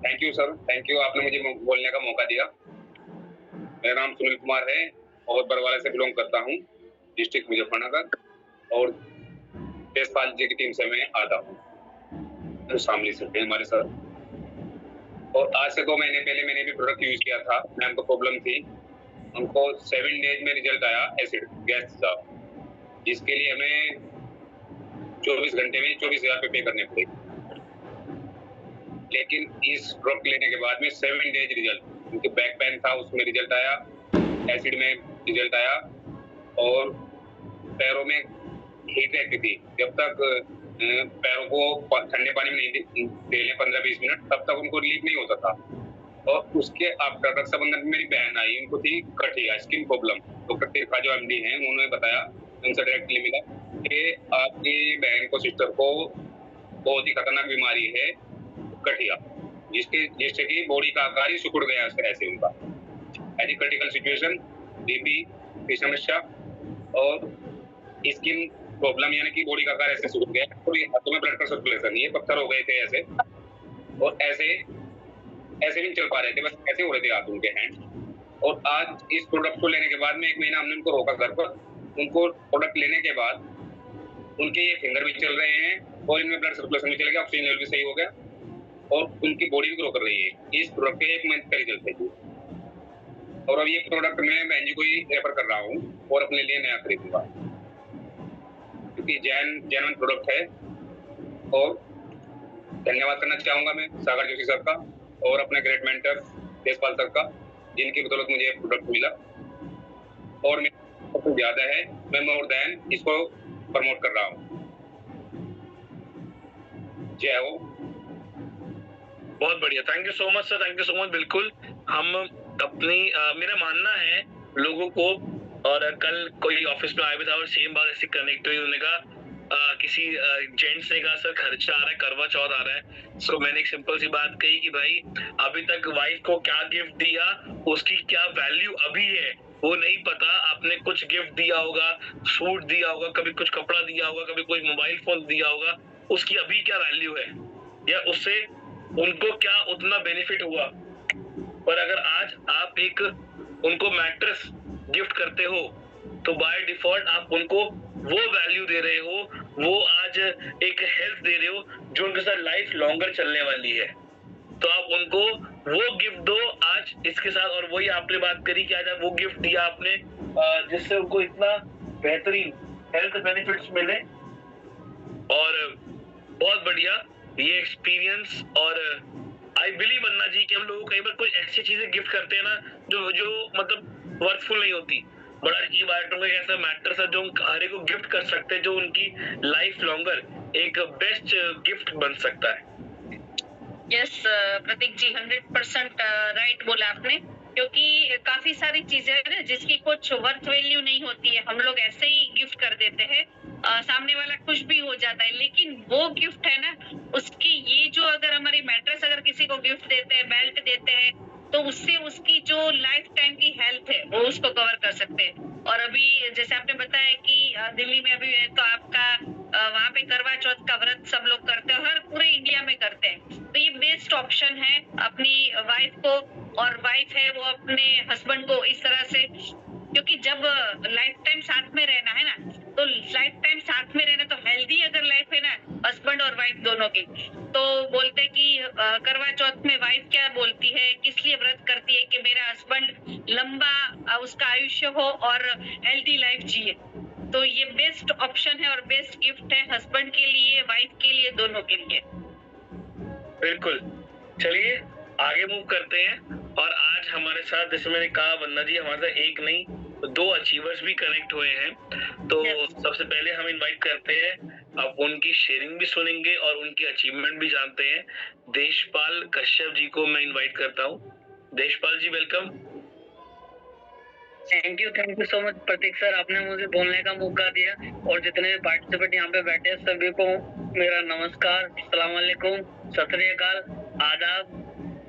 Thank you sir, thank you, आपने मुझे बोलने का मौका दिया। मेरा नाम सुनील कुमार है और बरवाला से बिलोंग करता हूँ, डिस्ट्रिक्ट मुजफ्फरनगर, और तेजपाल जी की टीम से मैं आता हूँ, तो शामली से थे हमारे सर। और आज से 2 महीने पहले मैंने भी प्रोडक्ट यूज किया था, मैम को प्रॉब्लम थी, उनको 7 डेज में रिजल्ट आया एसिड गैस का, जिसके लिए हमें 24 घंटे में 24,000 पे करने पड़े। लेकिन इस प्रोडक्ट लेने के बाद में 7 डेज रिजल्ट, उनके बैक पेन था उसमें रिजल्ट आया, एसिड में रिजल्ट आया, और पैरों में हीट रहती थी। जब तक पैरों को ठंडे पानी में नहीं दे लें 15-20 मिनट, तब तक उनको रिलीफ नहीं होता था। और उसके आफ्टर रक्षाबंधन में मेरी बहन आई, उनको थी गठिया स्किन प्रॉब्लम। डॉक्टर तिरका जो एमडी हैं उन्होंने बताया, उनसे डायरेक्टली मिला कि आपकी बहन को, सिस्टर को बहुत ही खतरनाक बीमारी है गठिया, जिससे कि बॉडी का आकार ही सिकुड़ गया ऐसे उनका। ऐसी क्रिटिकल सिचुएशन, बीपी की समस्या और स्किन प्रॉब्लम, यानी कि बॉडी का आकार ऐसे सिकुड़ गया, और ये हाथों में ब्लड का सर्कुलेशन, ये पत्थर हो गए थे ऐसे, और ऐसे नहीं चल पा रहे थे, बस ऐसे हो रहे थे हाथ उनके हैंड। और आज इस प्रोडक्ट को लेने के बाद में 1 महीना हमने उनको रोका घर पर। उनको प्रोडक्ट लेने के बाद उनके ये फिंगर भी चल रहे हैं, और इनमें ब्लड सर्कुलेशन भी चल गया, ऑक्सीजन लेवल भी सही हो गया, और उनकी बॉडी भी ग्रो कर रही है। इस प्रोडक्ट के 1 मंथ का रिजल्ट है। और अब ये प्रोडक्ट मैं बहन जी को ही रेफर कर रहा हूँ और अपने लिए नया खरीदूंगा, क्योंकि जेन्युइन प्रोडक्ट है और धन्यवाद करना चाहूंगा मैं सागर जोशी सर का और अपने ग्रेट मेंटर देशपाल सर का, जिनकी बदौलत मुझे ये प्रोडक्ट मिला और सबसे ज्यादा है मैं मोर देन इसको प्रमोट कर रहा हूँ। जय हो। बहुत बढ़िया, thank you so much sir, thank you so much. बिल्कुल हम अपनी मेरा मानना है लोगों को, और कल कोई ऑफिस में आया भी था और सेम बात ऐसी कनेक्ट हुई, उन्होंने कहा किसी जेंट्स ने कहा सर खर्चा आ रहा है, करवा चौथ आ रहा है। सो मैंने एक सिंपल सी बात कही कि भाई अभी तक वाइफ को क्या गिफ्ट दिया, उसकी क्या वैल्यू अभी है वो नहीं पता। आपने कुछ गिफ्ट दिया होगा, सूट दिया होगा, कभी कुछ कपड़ा दिया होगा, कभी कोई मोबाइल फोन दिया होगा, उसकी अभी क्या वैल्यू है या उससे उनको क्या उतना बेनिफिट हुआ। पर अगर आज आप एक उनको मैट्रेस गिफ्ट करते हो तो बाय डिफॉल्ट आप उनको वो वैल्यू दे रहे हो, वो आज एक हेल्थ दे रहे हो जो उनके साथ लाइफ लॉन्गर चलने वाली है। तो आप उनको वो गिफ्ट दो आज इसके साथ। और वही आपने बात करी कि आज आप वो गिफ्ट दिया आपने जिससे उनको इतना बेहतरीन हेल्थ बेनिफिट्स मिले। और बहुत बढ़िया ये एक्सपीरियंस। और आई बिलीव अन्ना जी कि हम लोग कई बार कोई ऐसी चीजें गिफ्ट करते हैं ना जो मतलब वर्थफुल नहीं होती, बड़ा ये बात में ऐसा मैटर्स है जो हर एक को गिफ्ट कर सकते हैं, जो उनकी लाइफ लॉन्गर एक बेस्ट गिफ्ट बन सकता है। यस प्रतीक जी 100% राइट बोला आपने, क्योंकि काफी सारी चीजें है ना जिसकी कुछ वर्थ वैल्यू नहीं होती है, हम लोग ऐसे ही गिफ्ट कर देते हैं, सामने वाला खुश भी हो जाता है, लेकिन वो गिफ्ट है ना उसकी ये जो अगर हमारी मैट्रेस अगर किसी को गिफ्ट देते हैं, बेल्ट देते हैं, तो उससे उसकी जो लाइफ टाइम की हेल्थ है वो उसको कवर कर सकते हैं। और अभी जैसे आपने बताया कि दिल्ली में अभी है तो आपका वहाँ पे करवा चौथ का व्रत सब लोग करते हैं, हर पूरे इंडिया में करते हैं, तो ये बेस्ट ऑप्शन है अपनी वाइफ को, और वाइफ है वो अपने हस्बैंड को इस तरह से, क्योंकि जब लाइफ टाइम साथ में रहना है ना, तो लाइफ टाइम साथ में रहना, तो हेल्दी अगर लाइफ है ना हस्बैंड और वाइफ दोनों की, तो बोलते कि करवा चौथ में वाइफ क्या बोलती है, किस लिए व्रत करती है कि मेरा हस्बैंड लंबा उसका आयुष्य हो और हेल्दी लाइफ जिए। तो ये बेस्ट ऑप्शन है और बेस्ट गिफ्ट है हस्बैंड के लिए, वाइफ के लिए, दोनों के लिए। बिल्कुल, चलिए आगे मूव करते हैं। और आज हमारे साथ जैसे मैंने कहा वंदना जी हमारे साथ एक नहीं दो अचीवर्स भी कनेक्ट हुए हैं। तो सबसे पहले हम इनवाइट करते हैं, अब उनकी शेयरिंग भी सुनेंगे और उनकी अचीवमेंट भी जानते हैं। देशपाल कश्यप जी को मैं इनवाइट करता हूँ। Deshpal ji welcome. Thank you so much Prateek sir, आपने मुझे बोलने का मौका दिया, और जितने भी पार्टिसिपेंट यहाँ पे बैठे हैं सभी को मेरा नमस्कार, अस्सलाम वालेकुम, सत श्री अकाल, आदाब।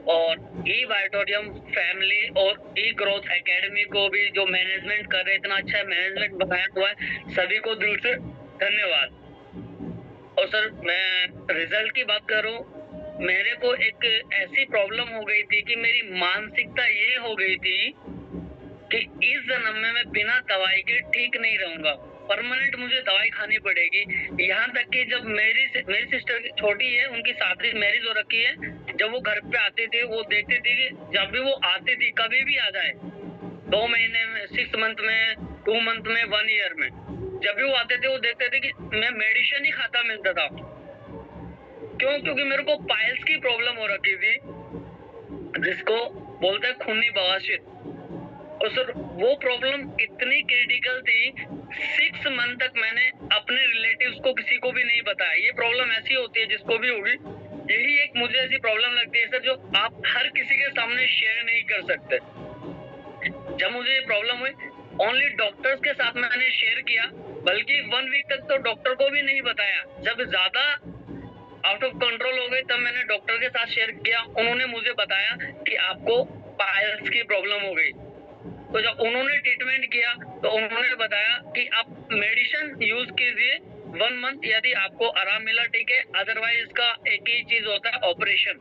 और ई वाइटोरियम फैमिली और ई ग्रोथ एकेडमी को भी जो मैनेजमेंट कर रहे हैं, इतना अच्छा मैनेजमेंट बनाया हुआ है, सभी को दिल से धन्यवाद। और सर मैं रिजल्ट की बात करूं, मेरे को एक ऐसी प्रॉब्लम हो गई थी कि मेरी मानसिकता ये हो गई थी कि इस जन्म में मैं बिना दवाई के ठीक नहीं रहूंगा, परमानेंट मुझे दवाई खानी पड़ेगी। यहाँ तक कि जब मेरी सिस्टर छोटी है, उनकी शादी मैरिज हो रखी है, जब वो घर पे आते थे वो देखते थे कि जब भी वो आती थी, कभी भी आ जाए, 2 महीने में, 6 मंथ में, 2 मंथ में, 1 ईयर में, जब भी वो आते थे वो देखते थे कि मैं मेडिसिन ही खाता मिलता था। क्यों? क्योंकि मेरे को पाइल्स की प्रॉब्लम हो रखी थी, जिसको बोलते हैं खूनी बवासीर। और सर वो प्रॉब्लम इतनी क्रिटिकल थी, 6 मंथ तक मैंने अपने रिलेटिव्स को किसी को भी नहीं बताया। ये प्रॉब्लम ऐसी होती है जिसको भी होगी, यही एक मुझे ऐसी प्रॉब्लम लगती है सर जो आप हर किसी के सामने शेयर नहीं कर सकते। जब मुझे ये प्रॉब्लम हुई, ओनली डॉक्टर्स के साथ मैंने शेयर किया, बल्कि 1 वीक तक तो डॉक्टर को भी नहीं बताया। जब ज्यादा आउट ऑफ कंट्रोल हो गई तब मैंने डॉक्टर के साथ शेयर किया, उन्होंने मुझे बताया कि आपको पाइल्स की प्रॉब्लम हो गई। तो जब उन्होंने ट्रीटमेंट किया तो उन्होंने बताया कि आप मेडिसिन यूज कीजिए 1 मंथ, यदि आपको आराम मिला ठीक है, अदरवाइज इसका एक ही चीज होता है ऑपरेशन।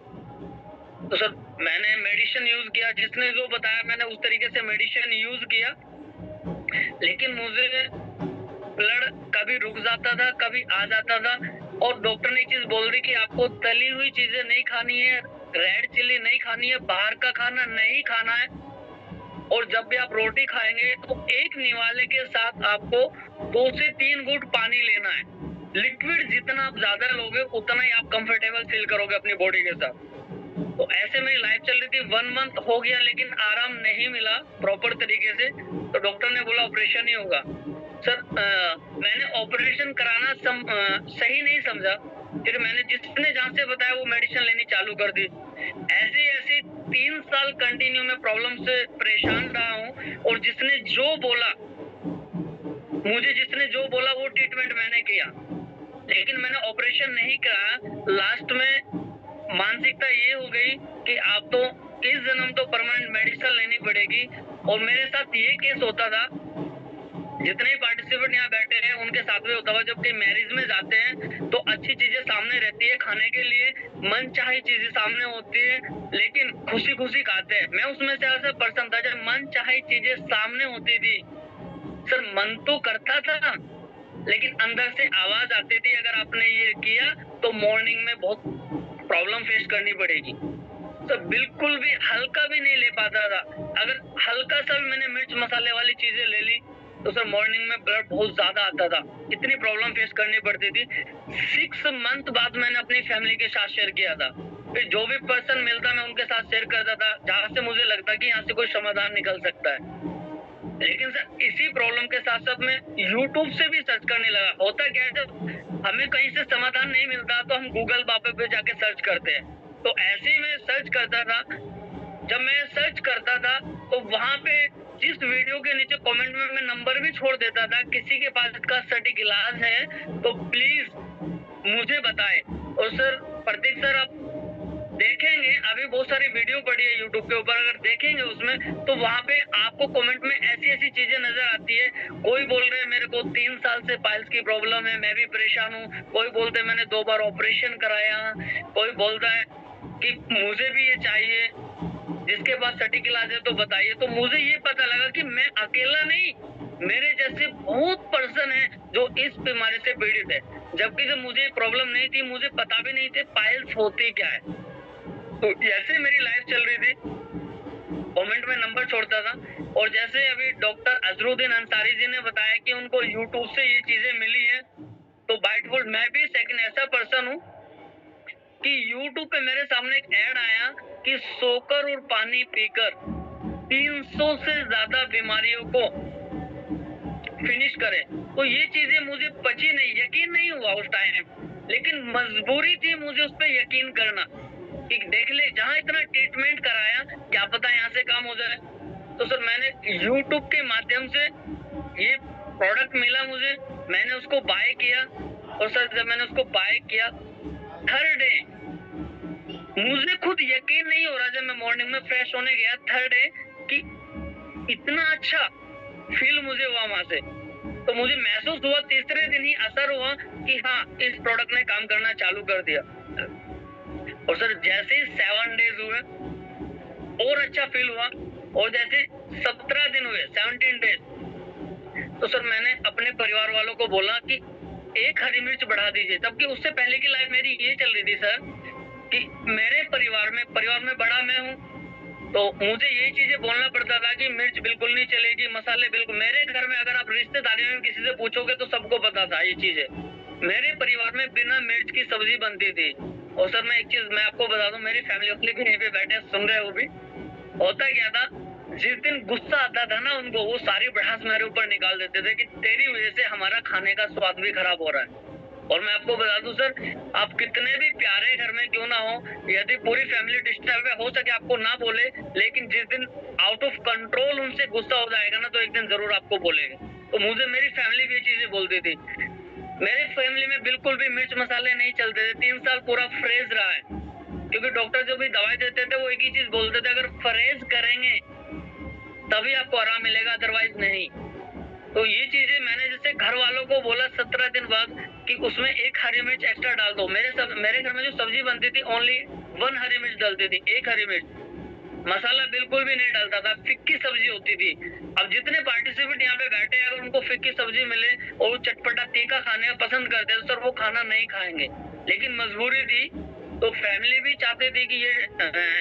तो सर मैंने मेडिसिन यूज किया, जिसने जो बताया मैंने उस तरीके से मेडिसिन यूज किया, लेकिन मुझे ब्लड कभी रुक जाता था, कभी आ जाता था। और डॉक्टर ने एक चीज बोल दी कि आपको तली हुई चीजें नहीं खानी है, रेड चिल्ली नहीं खानी है, बाहर का खाना नहीं खाना है, और जब भी आप रोटी खाएंगे तो एक निवाले के साथ आपको 2 से 3 घूंट पानी लेना है। लिक्विड जितना आप ज्यादा लोगे उतना ही आप कंफर्टेबल फील करोगे अपनी बॉडी के साथ। तो ऐसे मेरी लाइफ चल रही थी, 1 मंथ हो गया लेकिन आराम नहीं मिला प्रॉपर तरीके से। तो डॉक्टर ने बोला ऑपरेशन ही होगा। सर मैंने ऑपरेशन कराना सही नहीं समझा, फिर मैंने जिसने जहाँ से बताया वो मेडिसिन लेनी चालू कर दी। ऐसे ऐसे 3 साल कंटिन्यू में प्रॉब्लम से परेशान रहा हूँ, और जिसने जो बोला वो ट्रीटमेंट मैंने किया, लेकिन मैंने ऑपरेशन नहीं करा। लास्ट में मानसिकता ये हो गई कि आप तो इस जन्म तो परमानेंट मेडिसिन लेनी पड़ेगी। और मेरे साथ ये केस होता था, जितने पार्टिसिपेंट यहाँ बैठे हैं उनके साथ में होता हुआ, जब कहीं मैरिज में जाते हैं तो अच्छी चीजें सामने रहती है खाने के लिए, मन चाही चीजें सामने होती है, लेकिन खुशी खुशी खाते हैं। मैं उसमें से ऐसा पर्सन था जब मन चाही चीजें सामने होती थी, सर मन तो करता था लेकिन अंदर से आवाज आती थी अगर आपने ये किया तो मॉर्निंग में बहुत प्रॉब्लम फेस करनी पड़ेगी। तो बिल्कुल भी हल्का भी नहीं ले पाता था। अगर हल्का सा भी मैंने मिर्च मसाले वाली चीजें ले ली तो सर मॉर्निंग में ब्लड बहुत ज्यादा आता था, इतनी प्रॉब्लम फेस करनी पड़ती थी। 6 मंथ बाद मैंने अपनी फैमिली के साथ शेयर किया था। फिर जो भी पर्सन मिलता मैं उनके साथ शेयर करता था, जहाँ से मुझे लगता कि यहाँ से कोई समाधान निकल सकता है। लेकिन सर इसी प्रॉब्लम के साथ साथ मैं YouTube से भी सर्च करने लगा। होता क्या है, जब हमें कहीं से समाधान नहीं मिलता तो हम गूगल बापे पे जाके सर्च करते हैं। तो ऐसे ही मैं सर्च करता था। जब मैं सर्च करता था तो वहां पे जिस वीडियो के नीचे कमेंट में मैं नंबर भी छोड़ देता था, किसी के पास इसका सटीक इलाज है तो प्लीज मुझे बताएं। और सर प्रतीक सर आप देखेंगे, अभी बहुत सारी वीडियो पड़ी है यूट्यूब के ऊपर, अगर देखेंगे उसमें तो वहाँ पे आपको कमेंट में ऐसी ऐसी चीजें नजर आती है। कोई बोल रहे हैं मेरे को 3 साल से पाइल्स की प्रॉब्लम है, मैं भी परेशान हूँ। कोई बोलते हैं मैंने 2 बार ऑपरेशन कराया। कोई बोलता है कि मुझे भी ये चाहिए, जिसके पास सटीक इलाज है तो बताइए। तो मुझे ये पता लगा कि मैं अकेला नहीं, मेरे जैसे बहुत पर्सन है जो इस बीमारी से पीड़ित है। जबकि जब मुझे प्रॉब्लम नहीं थी, मुझे पता भी नहीं थे पाइल्स होती क्या है। तो ऐसे मेरी लाइफ चल रही थी, कमेंट में नंबर छोड़ता था। और जैसे अभी डॉक्टर अजरुद्दीन अंसारी जी ने बताया कि उनको यूट्यूब से ये चीजें मिली है, तो बाइटफुल मैं भी सेकंड ऐसा पर्सन हूँ कि यूट्यूब पे मेरे सामने एक ऐड आया कि सोकर और पानी पीकर 300 से ज्यादा बीमारियों को फिनिश करे। तो ये चीजें मुझे पची नहीं, यकीन नहीं हुआ उस टाइम, लेकिन मजबूरी थी मुझे उस पर यकीन करना कि देख ले जहाँ इतना ट्रीटमेंट कराया, क्या पता यहाँ से काम हो जाए। तो सर मैंने YouTube के माध्यम से ये प्रोडक्ट मिला मुझे, मैंने उसको बाय किया। और सर जब मैंने उसको बाय किया, थर्ड डे मुझे खुद यकीन नहीं हो रहा, जब मैं मॉर्निंग में फ्रेश होने गया थर्ड डे, कि इतना अच्छा फील मुझे हुआ वहां से। तो मुझे महसूस हुआ तीसरे दिन ही असर हुआ कि हाँ इस प्रोडक्ट ने काम करना चालू कर दिया। और सर जैसे ही 7 डेज हुए और अच्छा फील हुआ, और जैसे 17 दिन हुए 17 डेज, तो सर मैंने अपने परिवार वालों को बोला कि एक हरी मिर्च बढ़ा दीजिए। जबकि उससे पहले की लाइफ मेरी ये चल रही थी सर कि मेरे परिवार में बड़ा मैं हूँ, तो मुझे यही चीजें बोलना पड़ता था कि मिर्च बिल्कुल नहीं चलेगी, मसाले बिल्कुल। मेरे घर में अगर आप रिश्तेदारी में किसी से पूछोगे तो सबको पता था ये चीजें। मेरे परिवार में बिना मिर्च की सब्जी बनती थी। और सर मैं एक चीज मैं आपको बता दूं, मेरी फैमिली वाले भी यहीं पे बैठे सुन रहे हो भी। होता क्या था, जिस दिन गुस्सा आता था ना उनको, वो सारी भड़ास मेरे ऊपर निकाल देते थे कि तेरी वजह से हमारा खाने का स्वाद भी खराब हो रहा है। और मैं आपको बता दूं सर, आप कितने भी प्यारे घर में क्यों ना हो, यदि पूरी फैमिली डिस्टर्ब है, हो सके आपको ना बोले, लेकिन जिस दिन आउट ऑफ कंट्रोल उनसे गुस्सा हो जाएगा ना, तो एक दिन जरूर आपको बोलेंगे। तो मुझे मेरी फैमिली भी ये चीजें बोलती थी। मेरे फैमिली में बिल्कुल भी मिर्च मसाले नहीं चलते थे। 3 साल पूरा फ्रेज रहा है, क्योंकि डॉक्टर जो भी दवाई देते थे वो एक ही चीज बोलते थे, अगर फ्रेज करेंगे तभी आपको आराम मिलेगा, अदरवाइज नहीं। तो ये चीजें मैंने जैसे घर वालों को बोला 17 दिन बाद कि उसमें 1 हरी मिर्च एक्स्ट्रा डाल दो। मेरे घर में जो सब्जी बनती थी ओनली 1 हरी मिर्च डलती थी, 1 हरी मिर्च, मसाला बिल्कुल भी नहीं डालता था, फिक्की सब्जी होती थी। अब जितने पार्टिसिपेंट यहाँ पे बैठे हैं, अगर उनको फिक्की सब्जी मिले और वो चटपटा तीखा खाने पसंद करते हैं तो सर वो खाना नहीं खाएंगे, लेकिन मजबूरी थी। तो फैमिली भी चाहते थे कि ये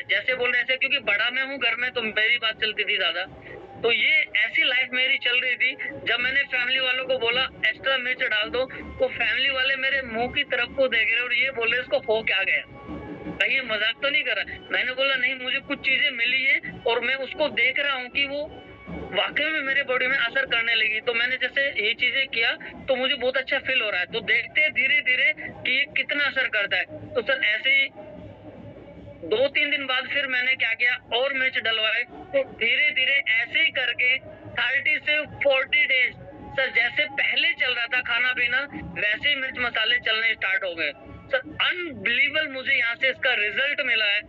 जैसे बोल रहे थे, क्योंकि बड़ा मैं हूँ घर में तो मेरी बात चलती थी ज्यादा। तो ये ऐसी लाइफ मेरी चल रही थी। जब मैंने फैमिली वालों को बोला एक्स्ट्रा मिर्च डाल दो, तो फैमिली वाले मेरे मुंह की तरफ को देख रहे और ये बोल रहे इसको हो क्या गया, कहीं ये मजाक तो नहीं कर रहा। मैंने बोला नहीं, मुझे कुछ चीजें मिली है और मैं उसको देख रहा हूँ कि वो वाकई में मेरे बॉडी में असर करने लगी। तो मैंने जैसे ये चीजें किया तो मुझे बहुत अच्छा फील हो रहा है। तो देखते हैं धीरे धीरे कि ये कितना असर करता है। तो सर ऐसे ही 2-3 दिन बाद फिर मैंने क्या किया और मिर्च डलवाए। तो धीरे धीरे ऐसे ही करके 30 से 40 डेज सर जैसे पहले चल रहा था खाना पीना, वैसे ही मिर्च मसाले चलने स्टार्ट हो गए। सर अनबिलीवेबल मुझे यहाँ से इसका रिजल्ट मिला है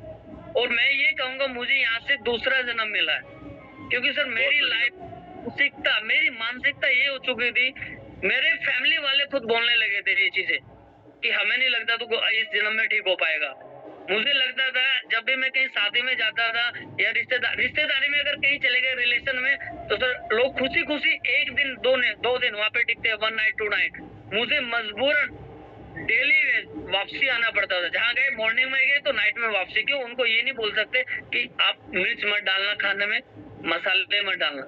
और मैं ये कहूंगा मुझे यहाँ से दूसरा जन्म मिला है। क्योंकि सर मेरी लाइफ मेरी मानसिकता ये हो चुकी थी, मेरे फैमिली वाले खुद बोलने लगे थे ये चीजें कि हमें नहीं लगता तू इस जन्म में ठीक हो पाएगा। मुझे लगता था जब भी मैं कहीं शादी में जाता था या रिश्तेदारी में अगर कहीं चले गए रिलेशन में, तो सर लोग खुशी खुशी 1 दिन 2 दिन वहां पे टिकते हैं, 1 नाइट 2 नाइट। मुझे मजबूरन डेली वापसी आना पड़ता था। जहाँ गए मॉर्निंग में गए तो नाइट में वापसी। क्यों? उनको ये नहीं बोल सकते कि आप मिर्च मत डालना खाने में, मसाले मत डालना।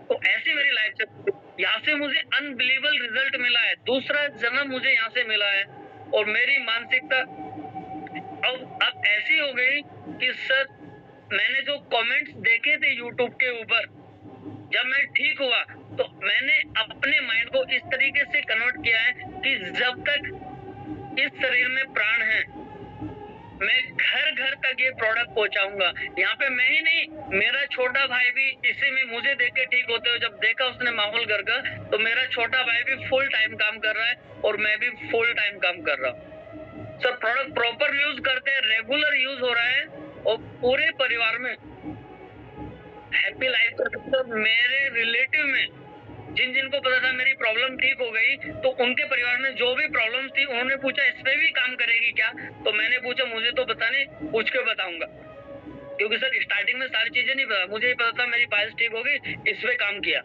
तो ऐसी मेरी लाइफ से यहाँ से मुझे अनबिलीवेबल रिजल्ट मिला है, दूसरा जन्म मुझे यहाँ से मिला है। और मेरी मानसिकता अब ऐसी हो गई कि सर मैंने जो कमेंट्स देखे थे यूट्यूब के ऊपर, जब मैं ठीक हुआ तो मैंने अपने माइंड को इस तरीके से कन्वर्ट किया है कि जब तक इस शरीर में प्राण है मैं घर घर तक ये प्रोडक्ट पहुंचाऊंगा। यहाँ पे मैं ही नहीं, मेरा छोटा भाई भी इसी में मुझे देख के ठीक होते हुए जब देखा उसने माहौल घर का, तो मेरा छोटा भाई भी फुल टाइम काम कर रहा है और मैं भी फुल टाइम काम कर रहा हूँ। सर प्रोडक्ट प्रॉपर यूज करते हैं, रेगुलर यूज हो रहा है और पूरे परिवार में हैप्पी लाइफ कर सकते हैं। मेरे रिलेटिव में जिनको पता था मेरी प्रॉब्लम ठीक हो गई, तो उनके परिवार में जो भी प्रॉब्लम थी उन्होंने पूछा इस पे भी काम करेगी क्या? तो मैंने पूछा मुझे तो पता नहीं, पूछ के बताऊंगा। क्योंकि सर स्टार्टिंग में सारी चीजें नहीं पता, मुझे ही पता था मेरी पाइल्स ठीक हो गई, इस पे काम किया।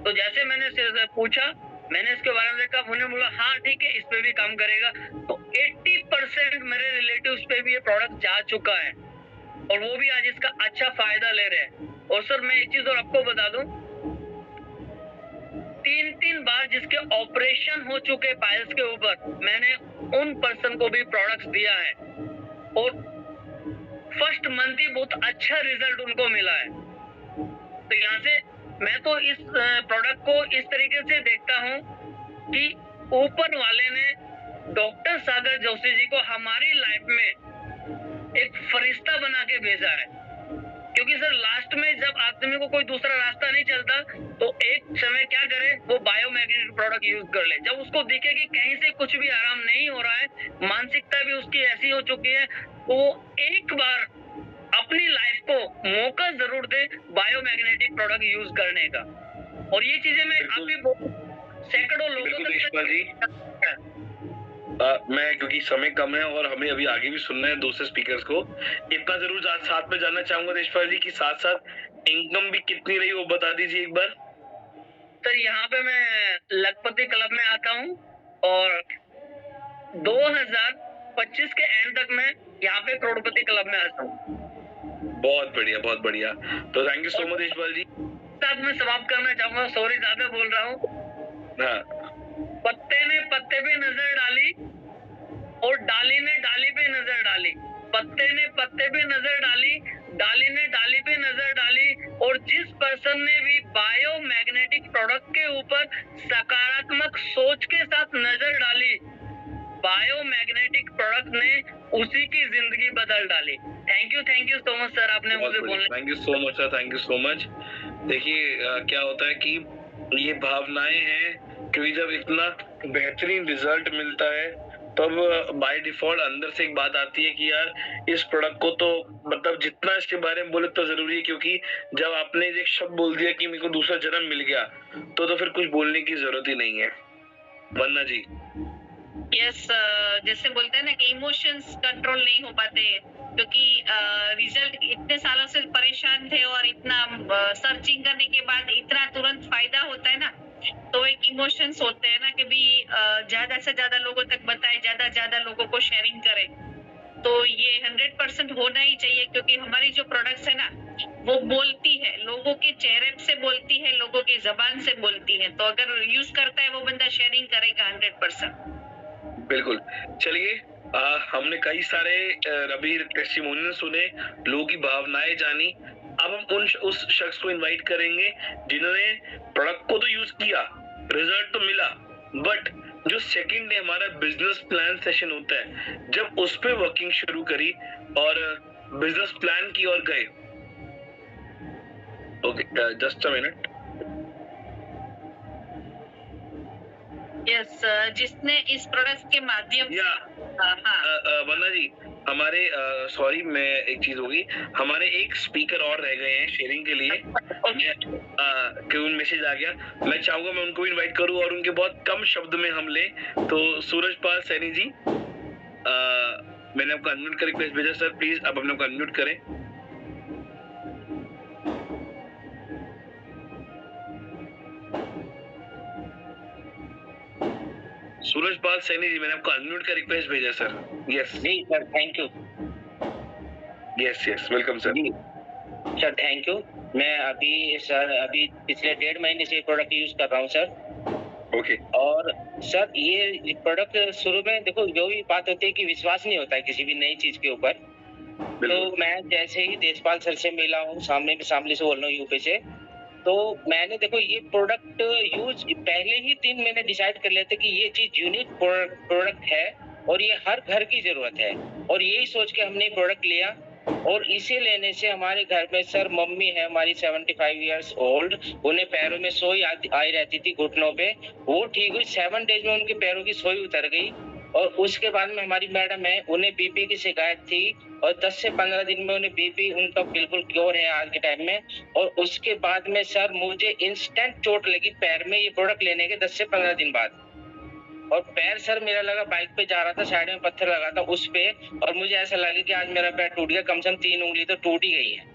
तो जैसे मैंने पूछा, मैंने इसके बारे में देखा, उन्होंने बोला हाँ ठीक है इस पे भी काम करेगा। तो 80% मेरे रिलेटिव्स पे भी ये प्रोडक्ट जा चुका है और वो भी आज इसका अच्छा फायदा ले रहे हैं। और सर मैं एक चीज और आपको बता दूं, 3 बार जिसके ऑपरेशन हो चुके पाइल्स के ऊपर, मैंने उन पर्सन को भी प्रोडक्ट्स दिया है और फर्स्ट मंथ ही बहुत अच्छा रिजल्ट उनको मिला है। तो यहाँ से मैं तो इस प्रोडक्ट को इस तरीके से देखता हूँ कि ऊपर वाले ने डॉक्टर सागर जोशी जी को हमारी लाइफ में एक फरिश्ता बना के भेजा है। क्योंकि सर लास्ट में जब आदमी को कोई दूसरा रास्ता नहीं चलता तो एक समय क्या करे, वो बायोमैग्नेटिक प्रोडक्ट यूज कर ले। जब उसको दिखे कि कहीं से कुछ भी आराम नहीं हो रहा है, मानसिकता भी उसकी ऐसी हो चुकी है, वो एक बार अपनी लाइफ को मौका जरूर दे बायोमैग्नेटिक प्रोडक्ट यूज करने का। और ये चीजें मैं अभी सैकड़ों लोगों तक मैं, क्योंकि समय कम है और हमें अभी आगे भी सुनना है दूसरे स्पीकर्स को, इतना जरूर साथ में जानना चाहूंगा देशपाल जी की साथ साथ इनकम भी कितनी रही वो बता दीजिए एक बार। सर यहाँ पे मैं लखपति क्लब में आता हूँ और 2025 के एंड तक मैं यहाँ पे करोड़पति क्लब में आता हूँ। बहुत बढ़िया, बहुत बढ़िया। तो thank you so much Deshpal ji. साथ में समाप्त करना चाहूंगा, सॉरी ज्यादा बोल रहा हूँ। हाँ। पत्ते ने पत्ते पे नजर डाली और डाली ने डाली पे नजर डाली। पत्ते ने पत्ते पे नजर डाली, डाली ने डाली पे नजर डाली। और जिस पर्सन ने भी बायोमैग्नेटिक प्रोडक्ट के ऊपर सकारात्मक सोच के साथ नजर डाली, बायोमैग्नेटिक प्रोडक्ट ने उसी की जिंदगी बदल डाली। Thank you so much sir, आपने मुझे बोलने। Thank you so much sir, thank you so much. देखिए क्या होता है कि ये भावनाएं हैं, क्योंकि जब इतना बेहतरीन रिजल्ट मिलता है तब बाय डिफॉल्ट अंदर से एक बात आती है कि यार इस प्रोडक्ट को तो मतलब जितना इसके बारे में बोले तो जरूरी है। क्योंकि जब आपने एक शब्द बोल दिया कि मेरे को दूसरा जन्म मिल गया तो फिर कुछ बोलने की जरूरत ही नहीं है। वरना जी यस, जैसे बोलते हैं ना कि इमोशंस कंट्रोल नहीं हो पाते, क्योंकि रिजल्ट इतने सालों से परेशान थे और इतना सर्चिंग करने के बाद इतना तुरंत फायदा होता है ना, तो एक इमोशंस होते हैं ना कि भी ज्यादा से ज्यादा लोगों तक बताए, ज्यादा लोगों को शेयरिंग करें। तो ये 100% होना ही चाहिए, क्योंकि हमारी जो प्रोडक्ट्स है ना वो बोलती है, लोगों के चेहरे से बोलती है, लोगों की जबान से बोलती है। तो अगर यूज करता है वो बंदा शेयरिंग करेगा 100%। बिल्कुल। चलिए, हमने कई सारे रबी टेस्टिमोनियल सुने, लोगों की भावनाएं जानी। अब हम उस शख्स को इनवाइट करेंगे जिन्होंने प्रोडक्ट को तो यूज किया, रिजल्ट तो मिला, बट जो सेकंड डे हमारा बिजनेस प्लान सेशन होता है, जब उस पे वर्किंग शुरू करी और बिजनेस प्लान की ओर गए। Okay, just a minute. Yes, जिसने इस प्रोडक्ट के माध्यम से हाँ, वंदना जी, हमारे सॉरी, मैं एक चीज होगी, हमारे एक स्पीकर और रह गए हैं शेयरिंग के लिए। कि उन मैसेज आ गया, मैं चाहूंगा मैं उनको इनवाइट करूं और उनके बहुत कम शब्द में हम ले। तो सूरजपाल सैनी जी, मैंने आपको अनम्यूट का रिक्वेस्ट भेजा सर, प्लीज आप अपने को अनम्यूट करें। सूरजपाल सैनी जी, मैंने आपको अनम्यूट का रिक्वेस्ट भेजा सर। यस जी sir, thank you. Yes, welcome sir. जी सर, थैंक यू। मैं अभी पिछले 1.5 महीने से प्रोडक्ट यूज कर रहा हूँ सर। ओके। और सर ये प्रोडक्ट शुरू में देखो, जो भी बात होती है कि विश्वास नहीं होता है किसी भी नई चीज के ऊपर। तो मैं जैसे ही देशपाल सर से मिला हूँ, सामने से बोल रहा हूँ यूपी से, तो मैंने देखो ये प्रोडक्ट यूज पहले ही 3 महीने डिसाइड कर लेते कि ये चीज यूनिक प्रोडक्ट है और ये हर घर की जरूरत है, और यही सोच के हमने प्रोडक्ट लिया। और इसे लेने से हमारे घर में सर मम्मी है हमारी 75 इयर्स ओल्ड, उन्हें पैरों में सोई आई रहती थी, घुटनों पे, वो ठीक हुई। 7 डेज में उनके पैरों की सोई उतर गई। और उसके बाद में हमारी मैडम है, उन्हें बीपी की शिकायत थी, और 10 से 15 दिन में उन्हें बीपी उनका बिल्कुल क्योर है आज के टाइम में। और उसके बाद में सर मुझे इंस्टेंट चोट लगी पैर में ये प्रोडक्ट लेने के 10 से 15 दिन बाद। और पैर सर मेरा लगा, बाइक पे जा रहा था, साइड में पत्थर लगा था उस पे, और मुझे ऐसा लगा कि आज मेरा पैर टूट गया, कम से कम 3 उंगली तो टूट ही गई है।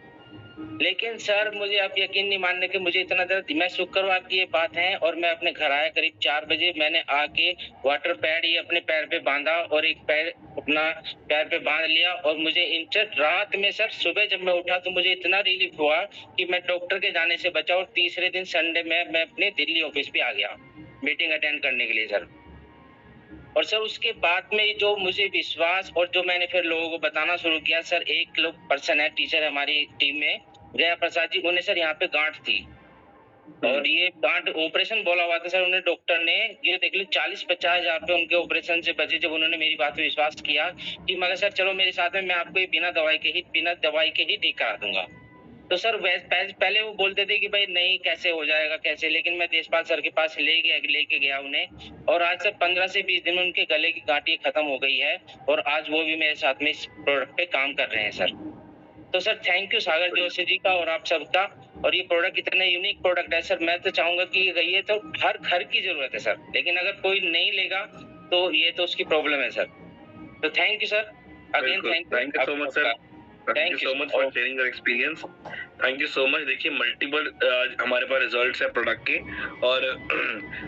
लेकिन सर मुझे आप यकीन नहीं मानने के, मुझे इतना दर्द, मैं शुक्रवार की ये बात है, और मैं अपने घर आया करीब 4 बजे, मैंने आके वाटर पैड ये अपने पैर पे बांधा और एक पैर अपना पैर पे बांध लिया। और मुझे इंस्टेंट रात में सर, सुबह जब मैं उठा तो मुझे इतना रिलीफ हुआ कि मैं डॉक्टर के जाने से बचा। और तीसरे दिन संडे में मैं अपने दिल्ली ऑफिस पे आ गया मीटिंग अटेंड करने के लिए सर। और सर उसके बाद में जो मुझे विश्वास, और जो मैंने फिर लोगों को बताना शुरू किया सर, एक लोग पर्सन है, टीचर है हमारी टीम में, जया प्रसाद जी, उन्हें सर यहाँ पे गांठ थी, और ये गांठ ऑपरेशन बोला हुआ था सर, उन्हें डॉक्टर ने, ये देख लो 40-50 हजार रुपए उनके ऑपरेशन से बचे जब उन्होंने मेरी बात पे विश्वास किया कि मगर सर चलो मेरे साथ में, मैं आपको ये बिना दवाई के ही ठीक करा दूंगा। तो सर पहले वो बोलते थे कि भाई नहीं कैसे हो जाएगा कैसे, लेकिन मैं देशपाल सर के पास लेके गया उन्हें, और आज सर 15 से 20 दिन में उनके गले की गांठ खत्म हो गई है, और आज वो भी मेरे साथ में इस प्रोडक्ट पे काम कर रहे हैं सर। तो सर थैंक यू सागर जोशी जी का और आप सबका। और ये प्रोडक्ट इतने यूनिक प्रोडक्ट है सर, मैं तो चाहूंगा कि ये तो हर घर की जरूरत है सर, लेकिन अगर कोई नहीं लेगा तो ये तो उसकी प्रॉब्लम है सर। तो thank you sir, again thank you so much sir, thank you so much for sharing your experience. Thank you so much. देखिए मल्टीपल हमारे पास रिजल्ट्स है प्रोडक्ट के, और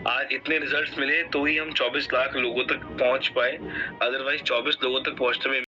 आज इतने रिजल्ट्स मिले तो ही हम 24 लाख लोगों तक पहुंच पाए, अदरवाइज 24 लोगों तक पहुंचने में